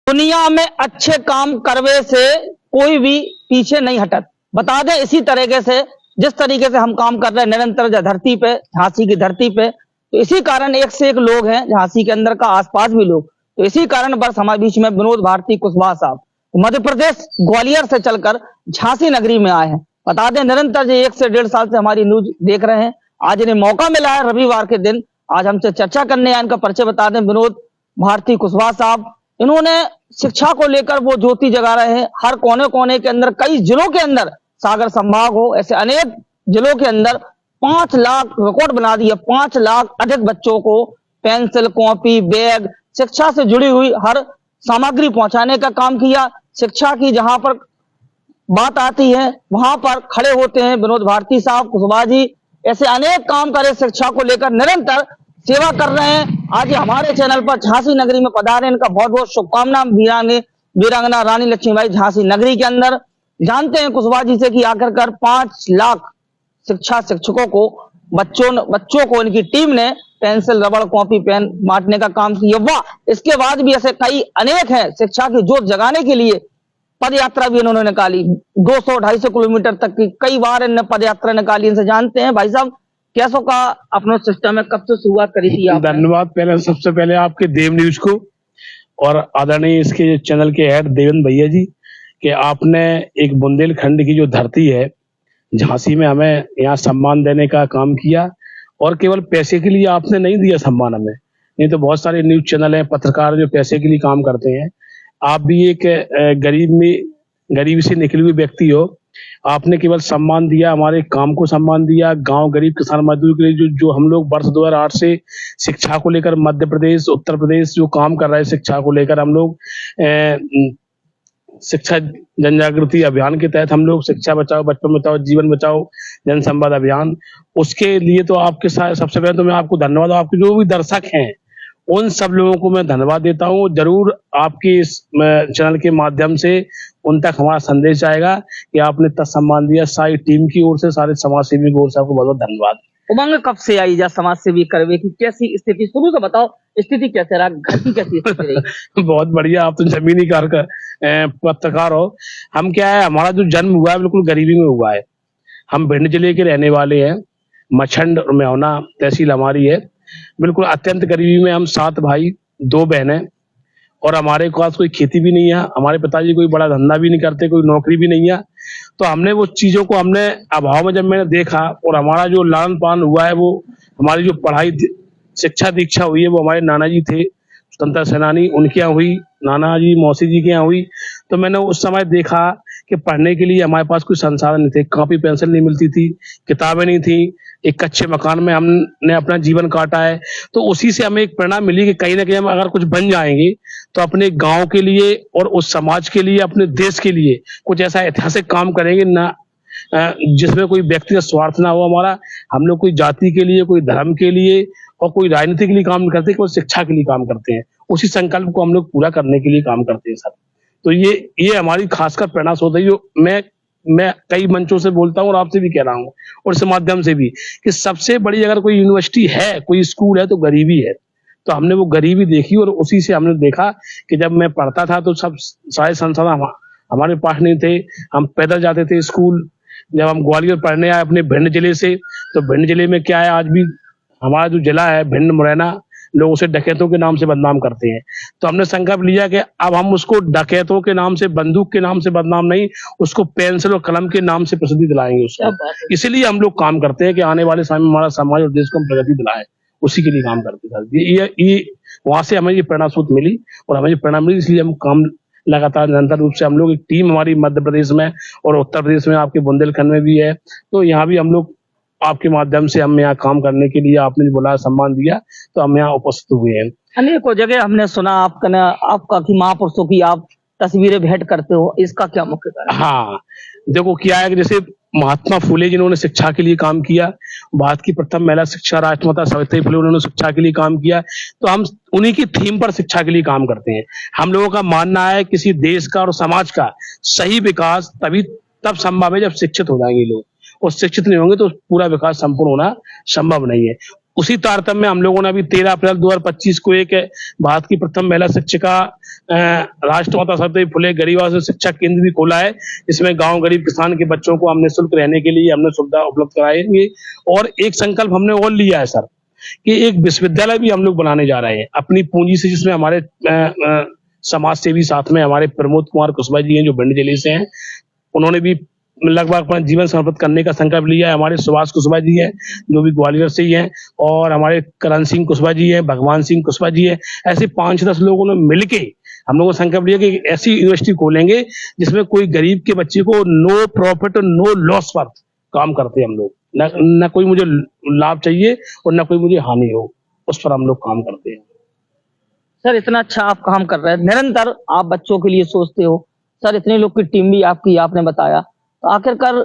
दुनिया में अच्छे काम करवे से कोई भी पीछे नहीं हटत। बता दें इसी तरीके से जिस तरीके से हम काम कर रहे हैं निरंतर धरती पे, झांसी की धरती पे, तो इसी कारण एक से एक लोग हैं झांसी के अंदर का, आसपास भी लोग, तो इसी कारण बस हमारे बीच में विनोद भारती कुशवाहा साहब मध्य प्रदेश ग्वालियर से चलकर झांसी नगरी में आए हैं। बता दें निरंतर जो 1 से 1.5 साल से हमारी न्यूज देख रहे हैं, आज इन्हें मौका मिला है रविवार के दिन आज हमसे चर्चा करने आए। इनका परिचय बता दें, विनोद भारती कुशवाहा साहब, इन्होंने शिक्षा को लेकर वो ज्योति जगा रहे हैं। हर कोने कोने के अंदर, कई जिलों के अंदर, सागर संभाग हो, ऐसे अनेक जिलों के अंदर 5 लाख रिकॉर्ड बना दिया। 5 लाख अधिक बच्चों को पेंसिल, कॉपी, बैग, शिक्षा से जुड़ी हुई हर सामग्री पहुंचाने का काम किया। शिक्षा की जहां पर बात आती है वहां पर खड़े होते हैं विनोद भारती साहब कुशवाहा जी। ऐसे अनेक काम करे शिक्षा को लेकर, निरंतर सेवा कर रहे हैं। आज हमारे चैनल पर झांसी नगरी में पधारे, इनका बहुत बहुत शुभकामना। वीरांगना रानी लक्ष्मीबाई झांसी नगरी के अंदर जानते हैं कुशवाहा जी से कि आखिरकार 5 लाख शिक्षा शिक्षकों को, बच्चों को इनकी टीम ने पेंसिल, रबड़, कॉपी, पेन बांटने का काम किया। वाह, इसके बाद भी ऐसे कई अनेक हैं शिक्षा की जोत जगाने के लिए। पद यात्रा भी इन्होंने निकाली 200-250 किलोमीटर तक की, कई बार इन्होंने पद यात्रा निकाली। इनसे जानते हैं भाई साहब कैसों का अपना सिस्टम है, कब से शुरुआत करी थी आपने? धन्यवाद सबसे पहले आपके देव न्यूज को और आदरणीय इसके चैनल के हेड देवेंद्र भैया जी कि आपने एक बुंदेलखंड की जो धरती है झांसी में हमें यहाँ सम्मान देने का काम किया। और केवल पैसे के लिए आपने नहीं दिया सम्मान हमें, नहीं तो बहुत सारे न्यूज चैनल हैं, पत्रकार जो पैसे के लिए काम करते हैं। आप भी एक गरीबी से निकले हुए व्यक्ति हो, आपने केवल सम्मान दिया, हमारे काम को सम्मान दिया। गांव गरीब किसान मजदूर के लिए जो हम लोग वर्ष 2008 से शिक्षा को लेकर मध्य प्रदेश, उत्तर प्रदेश जो काम कर रहे हैं शिक्षा को लेकर, हम लोग शिक्षा जन जागृति अभियान के तहत हम लोग शिक्षा बचाओ, बचपन बचाओ, जीवन बचाओ, जन संवाद अभियान, उसके लिए तो आपके साथ सबसे पहले तो मैं आपको धन्यवाद, आपके जो भी दर्शक हैं उन सब लोगों को मैं धन्यवाद देता हूँ। जरूर आपके इस चैनल के माध्यम से उन तक हमारा संदेश जाएगा कि आपने इतना सम्मान दिया। सारी टीम की ओर से, सारे समाज सेवी की ओर से आपको बहुत बहुत धन्यवाद। उमंग कब से आई जा समाज सेवी करवे की, कैसी स्थिति, शुरू से बताओ, स्थिति कैसे रहा, घर की कैसी स्थिति रही? बहुत बढ़िया, आप तो जमीनी पत्रकार हो। हम क्या है, हमारा जो जन्म हुआ है बिल्कुल गरीबी में हुआ है। हम भिंड जिले के रहने वाले हैं, मछंड और मेहना तहसील हमारी है। बिल्कुल अत्यंत गरीबी में हम 7 भाई 2 बहनें, और हमारे पास कोई खेती भी नहीं है। हमारे पिताजी कोई बड़ा धंधा भी नहीं करते, कोई नौकरी भी नहीं है। तो हमने वो चीजों को हमने अभाव में जब मैंने देखा, और हमारा जो लालन पालन हुआ है, वो हमारी जो पढ़ाई शिक्षा दीक्षा हुई है वो हमारे नाना जी थे स्वतंत्रता सेनानी, उनके यहाँ हुई, नाना जी मौसी जी के यहाँ हुई। तो मैंने उस समय देखा कि पढ़ने के लिए हमारे पास कोई संसाधन नहीं थे, कॉपी पेंसिल नहीं मिलती थी, किताबें नहीं थी, एक कच्चे मकान में हमने अपना जीवन काटा है। तो उसी से हमें एक प्रेरणा मिली कि कहीं ना कहीं हम अगर कुछ बन जाएंगे तो अपने गांव के लिए और उस समाज के लिए, अपने देश के लिए कुछ ऐसा ऐतिहासिक काम करेंगे ना जिसमें कोई व्यक्तिगत स्वार्थ ना हो हमारा। हम लोग कोई जाति के लिए, कोई धर्म के लिए और कोई राजनीति के लिए काम नहीं करते, कोई शिक्षा के लिए काम करते हैं। उसी संकल्प को हम लोग पूरा करने के लिए काम करते हैं सर। तो ये हमारी खासकर प्रेरणा स्रोत है, जो मैं कई मंचों से बोलता हूँ और आपसे भी कह रहा हूँ और इस माध्यम से भी कि सबसे बड़ी अगर कोई यूनिवर्सिटी है, कोई स्कूल है तो गरीबी है। तो हमने वो गरीबी देखी और उसी से हमने देखा कि जब मैं पढ़ता था तो सब सारे संसाधन हमारे पास नहीं थे, हम पैदल जाते थे स्कूल। जब हम ग्वालियर पढ़ने आए अपने भिंड जिले से, तो भिंड जिले में क्या है, आज भी हमारा जो जिला है भिंड मुरैना, लोग उसे डकैतों के नाम से बदनाम करते हैं। तो हमने संकल्प लिया कि अब हम उसको डकैतों के नाम से, बंदूक के नाम से बदनाम नहीं, उसको पेंसिल और कलम के नाम से प्रसिद्धि दिलाएंगे उसको। इसीलिए हम लोग काम करते हैं कि आने वाले समय में हमारा समाज और देश को हम प्रगति दिलाएं, उसी के लिए काम करते हैं। ये वहां से हमें ये प्रेरणा स्रोत मिली और हमें ये प्रेरणा मिली, इसलिए हम काम लगातार निरंतर रूप से, हम लोग एक टीम हमारी मध्य प्रदेश में और उत्तर प्रदेश में, आपके बुंदेलखंड में भी है। तो यहाँ भी हम लोग आपके माध्यम से हम यहाँ काम करने के लिए, आपने बुलाया, सम्मान दिया, तो हम यहाँ उपस्थित हुए हैं। अनेकों जगह हमने सुना आपका कि महापुरुषों की आप तस्वीरें भेंट करते हो, इसका क्या मुख्य कारण? हाँ, देखो क्या है कि जैसे महात्मा फुले जिन्होंने शिक्षा के लिए काम किया, भारत की प्रथम महिला शिक्षा राष्ट्रमाता सावित्री फुले, उन्होंने शिक्षा के लिए काम किया। तो हम उन्हीं की थीम पर शिक्षा के लिए काम करते हैं। हम लोगों का मानना है किसी देश का और समाज का सही विकास तब संभव है जब शिक्षित हो जाएंगे लोग, और शिक्षित नहीं होंगे तो पूरा विकास संपूर्ण होना संभव नहीं है। उसी तारतम्य में हम लोगों ने अभी 13 अप्रैल 2025 को एक भारत की प्रथम महिला शिक्षिका राष्ट्रमाता सावित्री फुले गरीब आवास शिक्षा केंद्र भी खोला है। इसमें गांव गरीब किसान के बच्चों को हम निःशुल्क रहने के लिए हमने सुविधा उपलब्ध कराएंगे। और एक संकल्प हमने और लिया है सर कि एक विश्वविद्यालय भी हम लोग बनाने जा रहे हैं अपनी पूंजी से, जिसमें हमारे समाज सेवी साथ में हमारे प्रमोद कुमार कुशवाहा जी हैं जो भिंड जिले से हैं, उन्होंने भी लगभग अपना जीवन समर्पित करने का संकल्प लिया है। हमारे सुभाष कुशवाहा जी हैं जो भी ग्वालियर से ही हैं, और हमारे करण सिंह कुशवाहा जी हैं, भगवान सिंह कुशवाहा जी हैं। ऐसे 5-10 लोगों ने मिलके हम लोगों ने संकल्प लिया कि ऐसी यूनिवर्सिटी खोलेंगे जिसमें कोई गरीब के बच्चे को नो प्रॉफिट नो लॉस पर काम करते हम लोग, न कोई मुझे लाभ चाहिए और न कोई मुझे हानि हो, उस पर हम लोग काम करते हैं। सर इतना अच्छा आप काम कर रहे हैं, निरंतर आप बच्चों के लिए सोचते हो सर, इतने लोग की टीम भी आपकी आपने बताया, तो आखिरकार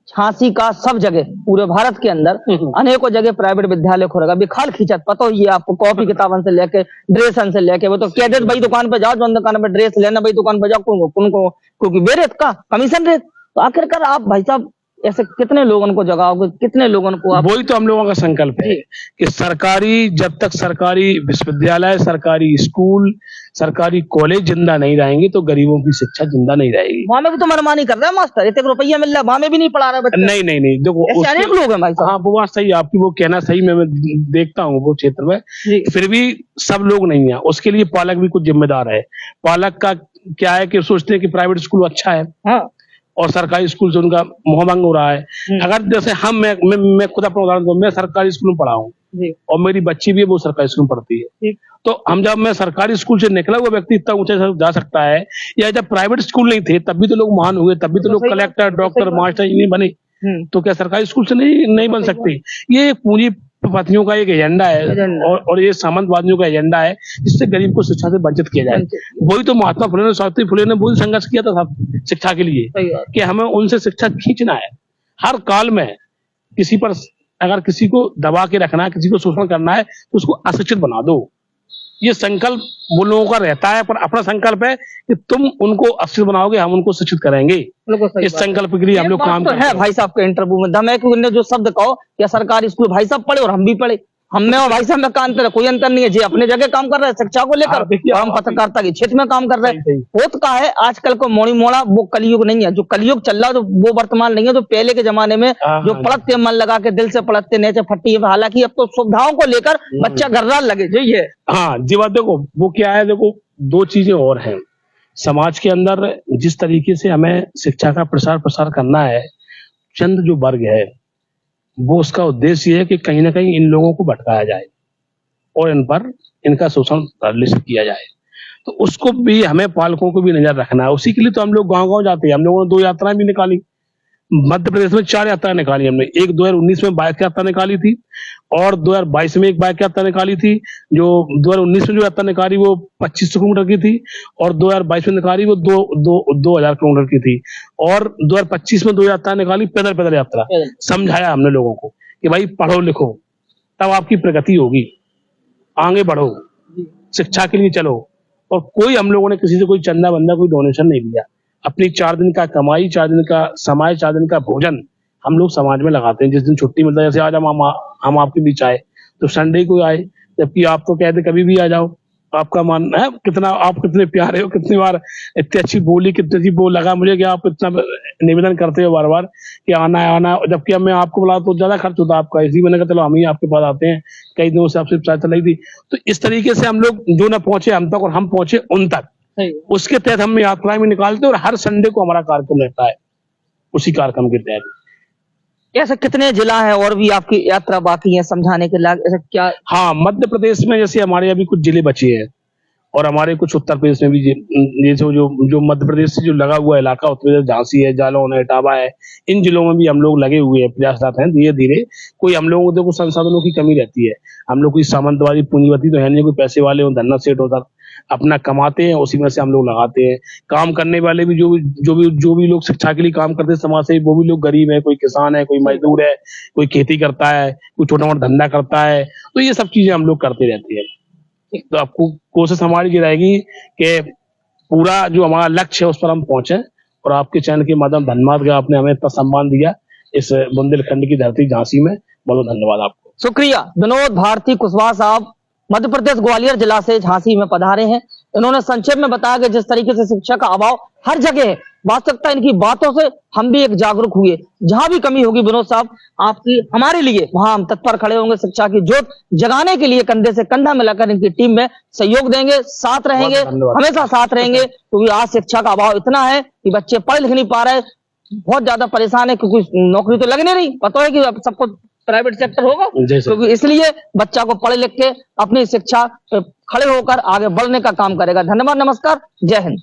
झांसी का सब जगह पूरे भारत के अंदर अनेकों जगह प्राइवेट विद्यालय खोलेगा, बिखाल खींचत पता ही है आपको, कॉपी किताबन से लेके ड्रेसन से लेके, वो तो कैडेट भाई दुकान पे जाओ, जो दुकान पे ड्रेस लेना भाई दुकान पे जाओ, उनको क्योंकि बेरेत का कमीशन रेट, तो आखिरकार आप भाई साहब ऐसे कितने लोगों को जगाओगे, कितने लोगों को आप? वही तो हम लोगों का संकल्प है कि सरकारी, जब तक सरकारी विश्वविद्यालय, सरकारी स्कूल, सरकारी कॉलेज जिंदा नहीं रहेंगे तो गरीबों की शिक्षा जिंदा नहीं रहेगी। वहां में भी तो मनमानी कर रहा है मास्टर, इतने रुपया मिल रहा है, वहां में भी नहीं पढ़ा रहा बच्चा। नहीं देखो ऐसे अनेक लोग हैं भाई साहब। हाँ वो बात सही, आपकी वो कहना सही, मैं देखता हूँ वो क्षेत्र में, फिर भी सब लोग नहीं है, उसके लिए पालक भी कुछ जिम्मेदार है। पालक का क्या है कि सोचते हैं कि प्राइवेट स्कूल अच्छा है, हाँ, और सरकारी स्कूल से उनका मोहभंग हो रहा है। अगर जैसे मैं खुद अपना उदाहरण दूं, मैं सरकारी स्कूल में पढ़ा हूँ और मेरी बच्ची भी है वो सरकारी स्कूल में पढ़ती है, तो हम जब मैं सरकारी स्कूल से निकला हुआ व्यक्ति इतना ऊंचे जा सकता है, या जब प्राइवेट स्कूल नहीं थे तब भी तो लोग महान हुए, तब भी तो लोग कलेक्टर, डॉक्टर, मास्टर इंजीनियर बने, तो क्या सरकारी स्कूल से नहीं बन सकते? ये पूंजीपतियों का एक एजेंडा है और ये सामंतवादियों का एजेंडा है जिससे गरीब को शिक्षा से वंचित किया जाए। वही तो महात्मा फुले ने, सावित्री फुले ने वही संघर्ष किया था शिक्षा के लिए कि हमें उनसे शिक्षा खींचना है। हर काल में किसी पर अगर किसी को दबा के रखना है, किसी को शोषण करना है तो उसको अशिक्षित बना दो, ये संकल्प वो लोगों का रहता है। पर अपना संकल्प है कि तुम उनको अशिक्षित बनाओगे, हम उनको शिक्षित करेंगे। इस संकल्प के लिए हम लोग काम करते हैं। भाई साहब के इंटरव्यू में दम है कि उन्होंने जो शब्द कहो कि सरकारी स्कूल भाई साहब पढ़े और हम भी पढ़े, हमने और भाई साहब में का अंतर है? कोई अंतर नहीं है जी, अपने जगह काम कर रहे हैं शिक्षा को लेकर, और हम पत्रकारिता के क्षेत्र में काम कर रहे हैं। होत का है आजकल को मोड़ी मोड़ा वो कलयुग नहीं है, जो कलयुग चल रहा है तो वो वर्तमान नहीं है, तो पहले के जमाने में जो पढ़ते मन लगा के दिल से पढ़ते नीचे फट्टी है। हालांकि अब तो सुविधाओं को लेकर बच्चा गर्रा लगे जो ये। हाँ जी बात देखो, वो क्या है, देखो दो चीजें और हैं समाज के अंदर। जिस तरीके से हमें शिक्षा का प्रसार करना है, चंद जो वर्ग है वो उसका उद्देश्य ये है कि कहीं ना कहीं इन लोगों को भटकाया जाए और इन पर इनका शोषण किया जाए, तो उसको भी हमें पालकों को भी नजर रखना है। उसी के लिए तो हम लोग गांव-गांव जाते हैं। हम लोगों ने 2 यात्राएं भी निकाली, मध्य प्रदेश में 4 यात्राएं निकाली हमने। एक 2019 में बाइक यात्रा निकाली थी और 2022 में एक बाइक यात्रा निकाली थी। जो 2019 में जो यात्रा निकाली वो 2500 किलोमीटर की थी और 2022 में निकाली वो 2000 किलोमीटर की थी। और 2025 में 2 यात्रा निकाली, पैदल यात्रा। समझाया हमने लोगों को कि भाई पढ़ो लिखो तब आपकी प्रगति होगी, आगे बढ़ो, शिक्षा के लिए चलो। और कोई हम लोगों ने किसी से कोई चंदा बंदा कोई डोनेशन नहीं लिया। अपनी 4 दिन का कमाई, 4 दिन का समय, 4 दिन का भोजन हम लोग समाज में लगाते हैं। जिस दिन छुट्टी मिलता है, जैसे आज हम आपके बीच आए तो संडे को आए, जबकि आप तो कहते कभी भी आ जाओ। आपका मन है कितना, आप कितने प्यारे हो, कितनी बार इतनी अच्छी बोली, कितनी अच्छी बोल लगा मुझे कि आप इतना निवेदन करते हो बार बार कि आना है, जबकि अब मैं आपको बुला तो ज्यादा खर्च होता आपका, इसी मैंने कहा चलो हम ही आपके पास आते हैं। कई दिनों से आपसे चाय चलाई थी, तो इस तरीके से हम लोग जो न पहुंचे हम तक और हम पहुंचे उन तक, उसके तहत हम यात्राएं भी निकालते हैं। और हर संडे को हमारा कार्यक्रम रहता है, उसी कार्यक्रम के तहत। ऐसे कितने जिला है और भी आपकी यात्रा बाकी है समझाने के लायक, ऐसा क्या? हाँ, मध्य प्रदेश में जैसे हमारे अभी कुछ जिले बचे हैं और हमारे कुछ उत्तर प्रदेश में भी, जैसे जो मध्य प्रदेश से जो लगा हुआ इलाका, उत्तर प्रदेश झांसी है, जालौन है, इटावा है, इन जिलों में भी हम लोग लगे हुए हैं, प्रयासरत हैं धीरे धीरे। कोई हम लोगों को देखो संसाधनों की कमी रहती है, हम लोग कोई सामंतवादी पूंजीपति तो है नहीं, कोई पैसे वाले हो, धन्ना सेठ हो, सर अपना कमाते हैं, उसी में से हम लोग लगाते हैं। काम करने वाले भी जो भी लोग शिक्षा के लिए काम करते हैं समाज से, वो भी लोग गरीब है, कोई किसान है, कोई मजदूर है, कोई खेती करता है, कोई छोटा मोटा धंधा करता है, तो ये सब चीजें हम लोग करते रहते हैं। तो आपको कोशिश हमारी ये रहेगी कि पूरा जो हमारा लक्ष्य है उस पर हम पहुंचे। और आपके चैनल के माध्यम धन्यवाद कि आपने हमें इतना सम्मान दिया इस बुंदेलखंड की धरती झांसी में। बहुत धन्यवाद आपको। शुक्रिया। विनोद भारती कुशवाहा साहब मध्य प्रदेश ग्वालियर जिला से झांसी में पधारे हैं। इन्होंने संक्षेप में बताया कि जिस तरीके से शिक्षा का अभाव हर जगह है, वास्तविकता इनकी बातों से हम भी एक जागरूक हुए। जहां भी कमी होगी विनोद साहब आपकी हमारे लिए, वहां हम तत्पर खड़े होंगे। शिक्षा की जोत जगाने के लिए कंधे से कंधा मिलाकर इनकी टीम में सहयोग देंगे, साथ रहेंगे, हमेशा साथ रहेंगे, क्योंकि आज शिक्षा का अभाव इतना है कि बच्चे पढ़ लिख नहीं पा रहे, बहुत ज्यादा परेशान है, क्योंकि नौकरी तो लगने नहीं, पता है कि अब सबको प्राइवेट सेक्टर होगा, क्योंकि इसलिए बच्चा को पढ़ लिख के अपनी शिक्षा पे खड़े होकर आगे बढ़ने का काम करेगा। धन्यवाद, नमस्कार, जय हिंद।